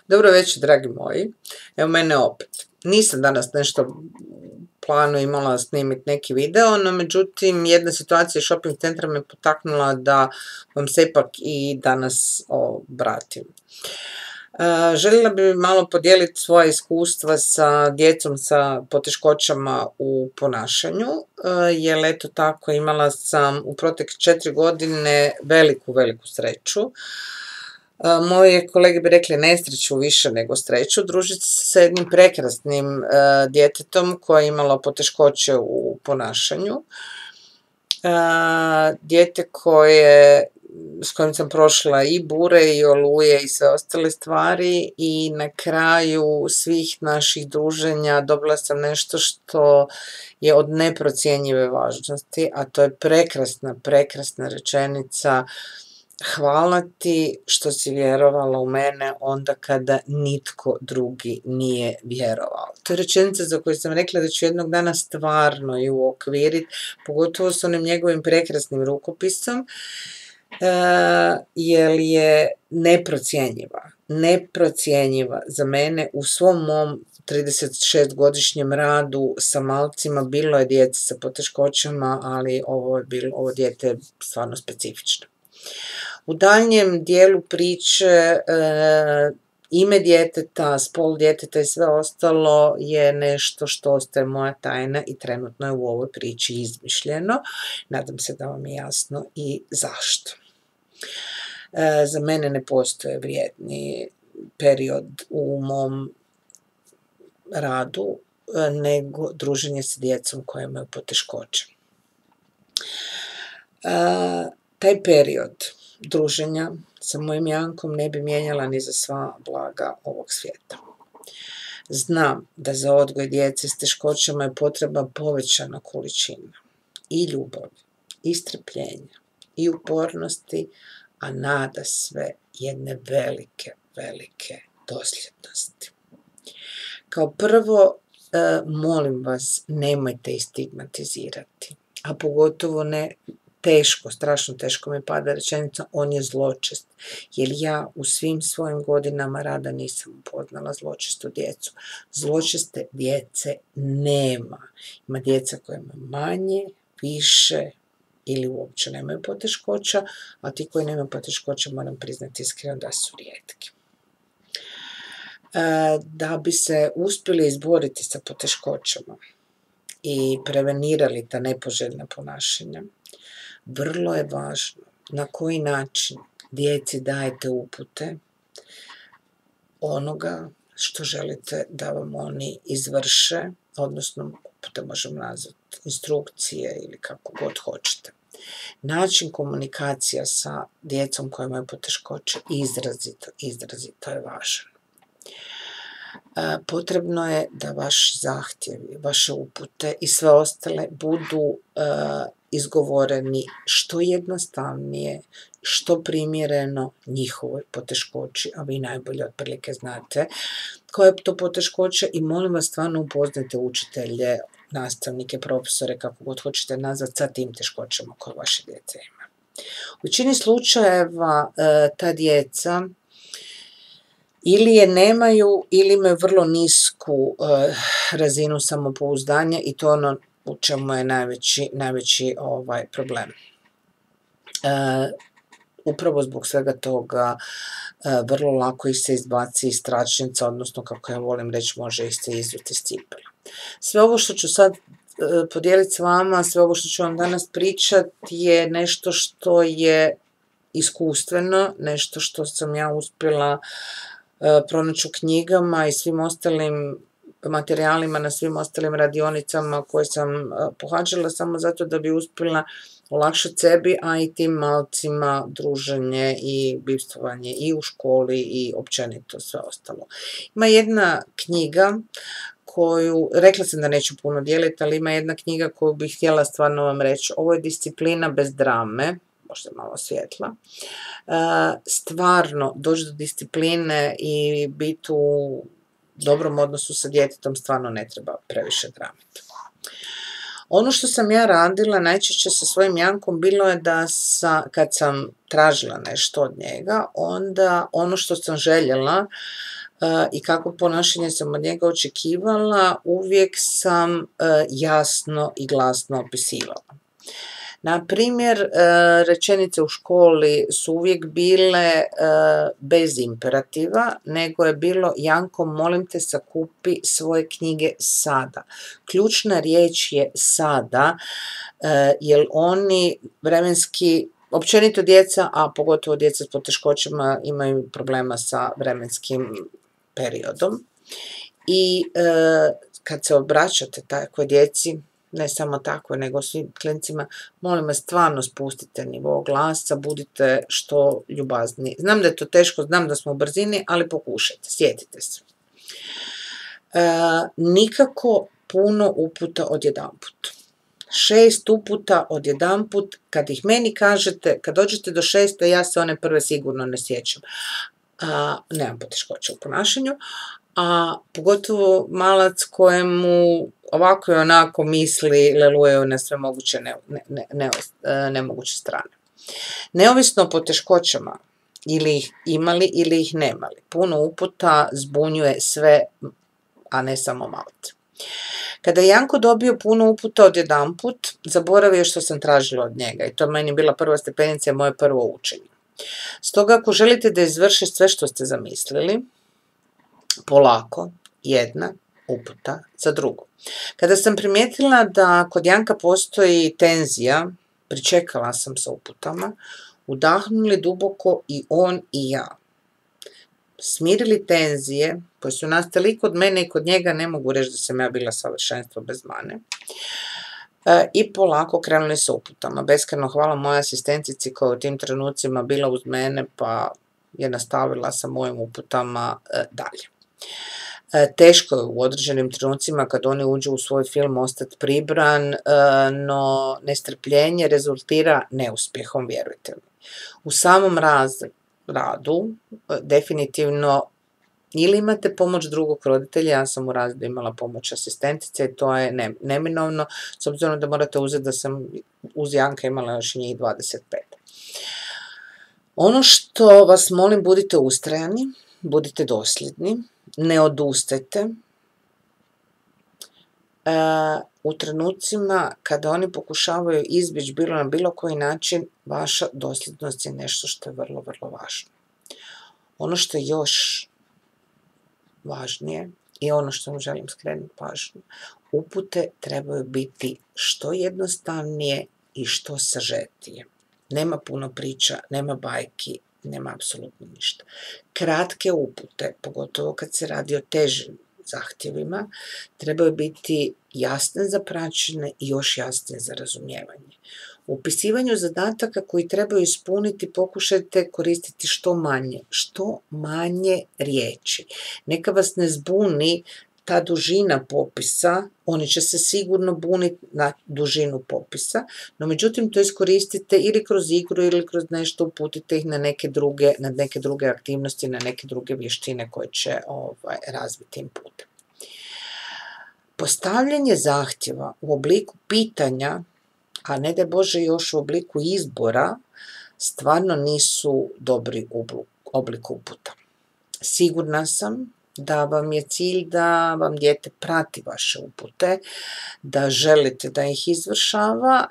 Dobro večer, dragi moji. Evo mene opet. Nisam danas nešto u planu imala snimiti neki video, no međutim jedna situacija shopping centra me potaknula da vam se ipak i danas obratim. Željela bi malo podijeliti svoje iskustva sa djecom sa poteškoćama u ponašanju, jer eto tako imala sam u protek 4 godine veliku sreću. Moje kolege bi rekli nesreću više nego sreću, družiti se sa jednim prekrasnim djetetom koje je imalo poteškoće u ponašanju. Dijete s kojim sam prošla i bure i oluje i sve ostale stvari i na kraju svih naših druženja dobila sam nešto što je od neprocjenjive važnosti, a to je prekrasna rečenica: hvala ti što si vjerovala u mene onda kada nitko drugi nije vjerovao. To je rečenica za koju sam rekla da ću jednog dana stvarno ju uokviriti, pogotovo s onim njegovim prekrasnim rukopisom, jer je neprocjenjiva za mene. U svom mom 36-godišnjem radu sa malcima bilo je djece sa poteškoćama, ali ovo dijete je stvarno specifično. U daljnjem dijelu priče ime djeteta, spol djeteta i sve ostalo je nešto što ostaje moja tajna i trenutno je u ovoj priči izmišljeno. Nadam se da vam je jasno i zašto. Za mene ne postoje vrijedni period u mom radu nego druženje sa djecom koje imaju poteškoće. Taj period druženja sa mojim Jankom ne bi mijenjala ni za sva blaga ovog svijeta. Znam da za odgoj djece s teškoćama je potrebna povećana količina i ljubavi, i strpljenja, i upornosti, a nadasve jedne velike dosljednosti. Kao prvo, molim vas, nemojte ih stigmatizirati, a pogotovo ne strašno teško mi pada rečenica, on je zločest, jer ja u svim svojim godinama rada nisam upoznala zločestu djecu. Zločeste djece nema. Ima djeca koja imaju manje, više ili uopće nemaju poteškoća, a ti koji nemaju poteškoća, moram priznati iskreno, da su rijetki. Da bi se uspjeli izboriti sa poteškoćama i prevenirali ta nepoželjna ponašanja, vrlo je važno na koji način djeci dajete upute onoga što želite da vam oni izvrše, odnosno upute možemo nazvati instrukcije ili kako god hoćete. Način komunikacija sa djecom koja imaju poteškoće izrazito je važan. Potrebno je da vaši zahtjevi, vaše upute i sve ostale budu izgovoreni što jednostavnije, što primjereno njihovoj poteškoći, a vi najbolje otprilike znate koja je to poteškoća i molim vas stvarno upoznajte učitelje, nastavnike, profesore, kako god hoćete nazvati, sa tim teškoćama koje vaše djece ima. U većini slučajeva ta djeca ili je nemaju ili imaju vrlo nisku razinu samopouzdanja i to ono u čemu je najveći problem. Upravo zbog svega toga vrlo lako ih se izbaci iz tračnica, odnosno kako ja volim reći, može ih se izvuti iz cipela. Sve ovo što ću sad podijeliti s vama, sve ovo što ću vam danas pričati je nešto što je iskustveno, nešto što sam ja uspjela pronaći u knjigama i svim ostalim materijalima na svim ostalim radionicama koje sam pohađala samo zato da bi uspjela olakšati sebi, a i tim malcima druženje i bivstvovanje i u školi i općenito sve ostalo. Ima jedna knjiga koju, rekla sam da neću puno dijeliti, ali ima jedna knjiga koju bih htjela stvarno vam reći. Ovo je Disciplina bez drame, možda malo svjetla. Stvarno, doći do discipline i biti u dobrom odnosu sa djetetom stvarno ne treba previše dramiti. Ono što sam ja radila najčešće sa svojim Jankom bilo je da kad sam tražila nešto od njega, onda ono što sam željela i kako ponašanje sam od njega očekivala, uvijek sam jasno i glasno opisivala. Na primjer, rečenice u školi su uvijek bile bez imperativa, nego je bilo Janko, molim te, sakupi svoje knjige sada. Ključna riječ je sada, jer oni vremenski, općenito djeca, a pogotovo djeca s poteškoćama imaju problema sa vremenskim periodom. I kad se obraćate takvoj djeci, ne samo takvoj, nego svim klincima, molim vas, stvarno spustite nivo glasa, budite što ljubazniji. Znam da je to teško, znam da smo u brzini, ali pokušajte, sjetite se. Nikako puno uputa odjedanput. 6 uputa odjedanput, kad ih meni kažete, kad dođete do 6, ja se one prve sigurno ne sjećam. Nemam poteškoća u ponašanju, a pogotovo malac kojemu ovako i onako misli, leluje na sve moguće nemoguće strane. Neovisno o poteškoćama, ili ih imali ili ih nemali, puno uputa zbunjuje sve, a ne samo malac. Kada je Janko dobio puno uputa odjedanput, zaboravio što sam tražila od njega i to meni bila prva stepenica i moje prvo učenje. Stoga ako želite da izvrši sve što ste zamislili, polako, jedna uputa za drugu. Kada sam primijetila da kod Janka postoji tenzija, pričekala sam sa uputama, udahnuli duboko i on i ja. Smirili tenzije koje su nastale i kod mene i kod njega, ne mogu reći da sam ja bila savršenstvo bez mane. I polako krenuli sa uputama. Beskrajno hvala mojoj asistentici koja u tim trenucima bila uz mene pa je nastavila sa mojim uputama dalje. Teško je u određenim trenucima kad oni uđu u svoj film ostati pribran, no nestrpljenje rezultira neuspjehom, vjerujte mi. U samom radu definitivno ili imate pomoć drugog roditelja, ja sam u razredu imala pomoć asistentice i to je neminovno, s obzirom da morate uzeti da sam uz Janka imala još njih 25. Ono što vas molim, budite ustrajani, budite dosljedni, ne odustajte. U trenucima kada oni pokušavaju izbjeći bilo na bilo koji način, vaša dosljednost je nešto što je vrlo, vrlo važno. Ono što je još važnije i ono što vam želim skrenuti pažnju, upute trebaju biti što jednostavnije i što sažetije. Nema puno priča, nema bajki, nema apsolutno ništa. Kratke upute, pogotovo kad se radi o težim zahtjevima, trebaju biti jasne za praćenje i još jasnije za razumijevanje. U upisivanju zadataka koji trebaju ispuniti pokušajte koristiti što manje riječi. Neka vas ne zbuni ta dužina popisa, oni će se sigurno buniti na dužinu popisa, no međutim to iskoristite ili kroz igru ili kroz nešto, uputite ih na neke druge aktivnosti, na neke druge vještine koje će razviti tim putem. Postavljanje zahtjeva u obliku pitanja, a ne daj Bože još u obliku izbora, stvarno nisu dobri oblik uputa. Sigurna sam da vam je cilj da vam dijete prati vaše upute, da želite da ih izvršava,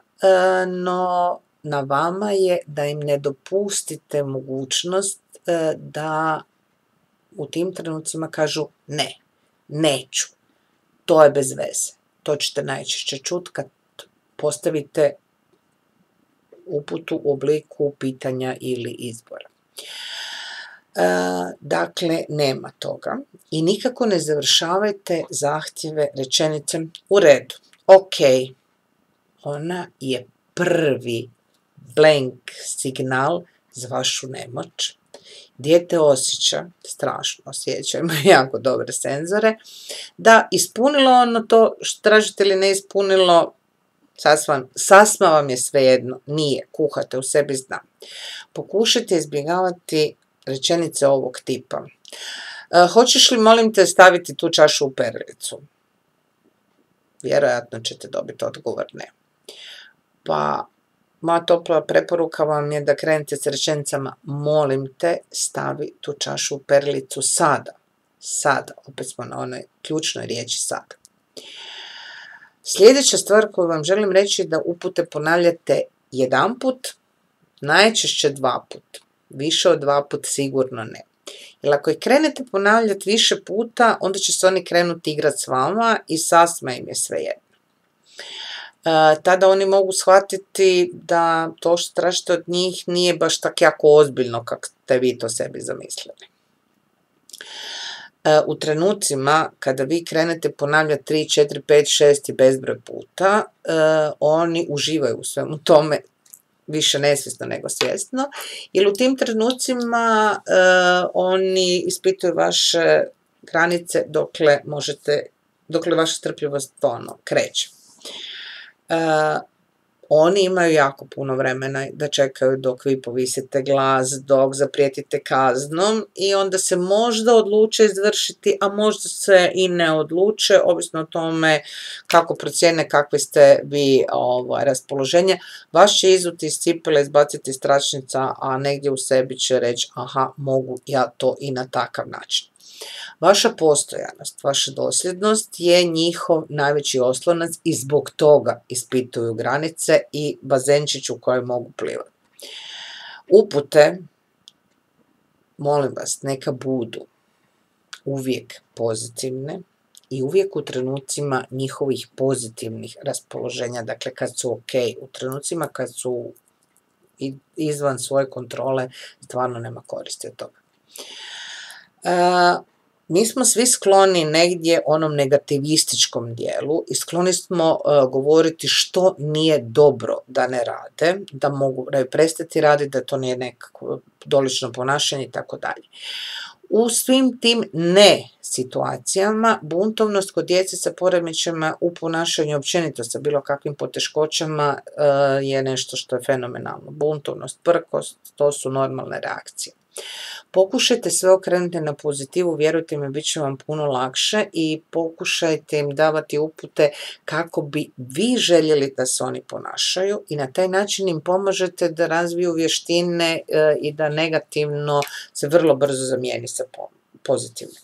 no na vama je da im ne dopustite mogućnost da u tim trenucima kažu ne, neću, to je bez veze. To ćete najčešće čuti kad postavite uputu u obliku pitanja ili izbora. Dakle, nema toga i nikako ne završavajte zahtjeve rečenicom u redu. Ok, ona je prvi blank signal za vašu nemoć. Dijete osjeća, strašno osjeća, ima jako dobre senzore, da ispunilo ono to što tražite ili ne ispunilo, sasma vam je svejedno, nije, kuhate u sebi, znam. Pokušajte izbjegavati rečenice ovog tipa. Hoćeš li, molim te, staviti tu čašu u perilicu? Vjerojatno ćete dobiti odgovor ne. Pa moja topla preporuka vam je da krenete s rečenicama molim te, stavi tu čašu u perilicu sada. sada. Opet smo na onoj ključnoj riječi sada. Sljedeća stvar koju vam želim reći je da upute ponavljate jedanput, najčešće 2 puta. Više od 2 puta sigurno ne. Jer ako ih krenete ponavljati više puta, onda će se oni krenuti igrati s vama i sasma im je svejedno. Tada oni mogu shvatiti da to što tražite od njih nije baš tako jako ozbiljno kako ste vi to sebi zamislili. U trenucima kada vi krenete ponavljati 3, 4, 5, 6 i bezbroj puta, oni uživaju u svemu tome, više nesvjesno nego svjesno, jer u tim trenucima oni ispituju vaše granice dokle vaša strpljivost kreće. Oni imaju jako puno vremena da čekaju dok vi povisite glas, dok zaprijetite kaznom i onda se možda odluče izvršiti, a možda se i ne odluče, ovisno o tome kako procijene kakve ste vi raspoloženje. Vaš će izuti iz cipele, izbaciti iz tračnica, a negdje u sebi će reći aha, mogu ja to i na takav način. Vaša postojanost, vaša dosljednost je njihov najveći oslonac i zbog toga ispituju granice i bazenčić u kojem mogu plivati. Upute, molim vas, neka budu uvijek pozitivne i uvijek u trenucima njihovih pozitivnih raspoloženja, dakle kad su ok, u trenucima kad su izvan svoje kontrole, stvarno nema koristi od toga. Mi smo svi skloni negdje onom negativističkom dijelu i skloni smo govoriti što nije dobro da ne rade, da mogu prestati raditi, da to nije nekako dolično ponašanje i tako dalje. U svim tim ne situacijama buntovnost kod djece sa poremećajima u ponašanju općenito sa bilo kakvim poteškoćama je nešto što je fenomenalno. Buntovnost, prkost, to su normalne reakcije. Pokušajte sve okrenuti na pozitivu, vjerujte mi, bit će vam puno lakše i pokušajte im davati upute kako bi vi željeli da se oni ponašaju i na taj način im pomažete da razviju vještine i da negativno se vrlo brzo zamijeni sa pozitivnim.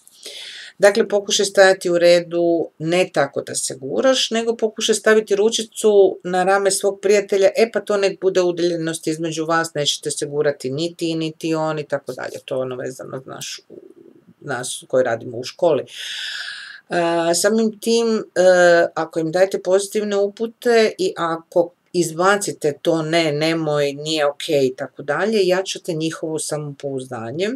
Dakle, pokušaj stajati u redu ne tako da se guraš, nego pokušaj staviti ručicu na rame svog prijatelja, pa to nek bude udaljenost između vas, nećete se gurati ni ti, niti on i tako dalje. To je ono vezano nas koji radimo u školi. Samim tim, ako im dajete pozitivne upute i ako izbacite to ne, nemoj, nije ok i tako dalje, jačate njihovo samopouzdanje.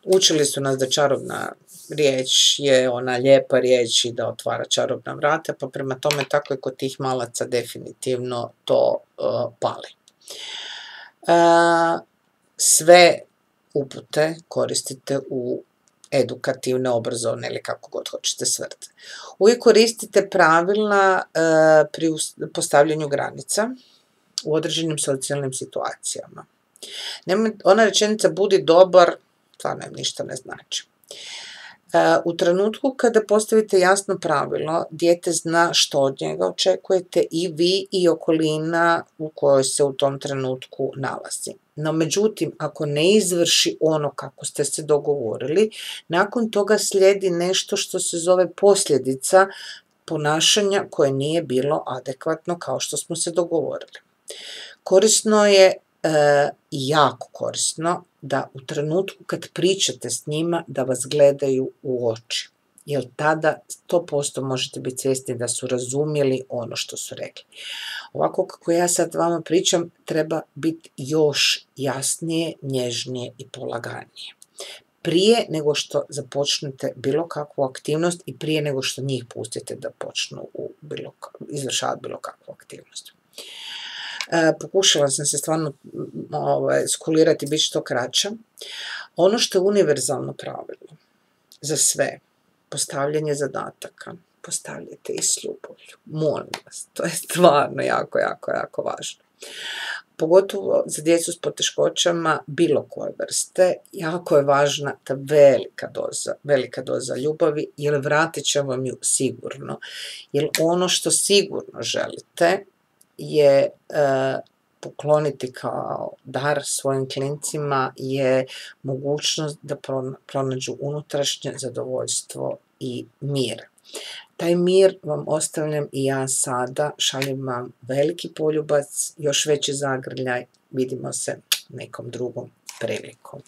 Učili su nas da čarobna riječ je ona lijepa riječ i da otvara čarobna vrata, pa prema tome tako i kod tih malaca definitivno to pali. Sve upute koristite u edukativne, obrazovne ili kako god hoćete svrte. Uvijek koristite pravila pri postavljanju granica u određenim socijalnim situacijama. Ona rečenica budi dobar, stvarno im ništa ne znači. U trenutku kada postavite jasno pravilo, dijete zna što od njega očekujete i vi i okolina u kojoj se u tom trenutku nalazi. No međutim, ako ne izvrši ono kako ste se dogovorili, nakon toga slijedi nešto što se zove posljedica ponašanja koje nije bilo adekvatno kao što smo se dogovorili. Korisno je jako korisno da u trenutku kad pričate s njima da vas gledaju u oči, jer tada 100% možete biti svjesni da su razumjeli ono što su rekli. Ovako kako ja sad vama pričam, treba biti još jasnije, nježnije i polaganije. Prije nego što započnete bilo kakvu aktivnost i prije nego što njih pustite da počnu izvršavati bilo kakvu aktivnost. Pokušala sam se stvarno skulirati, bit što kraća. Ono što je univerzalno pravilo za sve, postavljanje zadataka, postavljajte ih s ljubavlju. Molim vas, to je stvarno jako važno. Pogotovo za djecu s poteškoćama bilo koje vrste, jako je važna ta velika doza ljubavi, jer vratit će vam ju sigurno. Jer ono što sigurno želite je pokloniti kao dar svojim klincima je mogućnost da pronađu unutrašnje zadovoljstvo i mir. Taj mir vam ostavljam i ja sada, šaljem vam veliki poljubac, još veći zagrljaj, vidimo se nekom drugom prilikom.